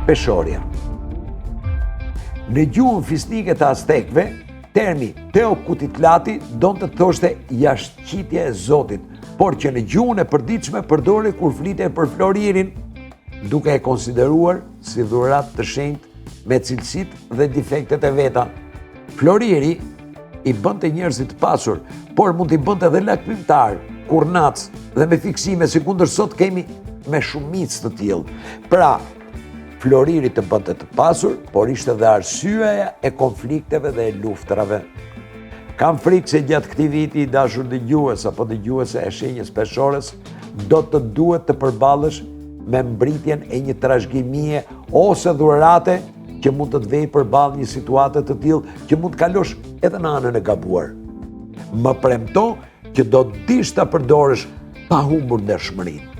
peshorja. Në gjuhën fisnike të Aztekëve, termi Teokutitlati donte të thoshte jashtëqitja e Zotit, por që në gjuhën e përditshme përdoret kur flitej për Floririn, duke e konsideruar si dhuratë të shenjtë me cilësitë dhe defektet e veta. Floriri i bënte njerëzit të pasur, por mund t'i bënte edhe lakmimtar, kurnac dhe me fiksime, si kundër sot kemi me shumicë të tillë. Pra, Floriri të bënte të pasur, por ishte dhe arsyeja e konflikteve dhe e luftrave. Kam frikë se gjatë këtij viti i dashur dëgjues apo dëgjuese e shenjës peshores, do të duhet të përballesh me mbritjen e një trashëgimie ose dhurate që mund të vejë përballë një situate të tillë që mund të kalosh edhe në anën e gabuar. Më premto që do dish ta përdorësh pa humbur ndershmërinë.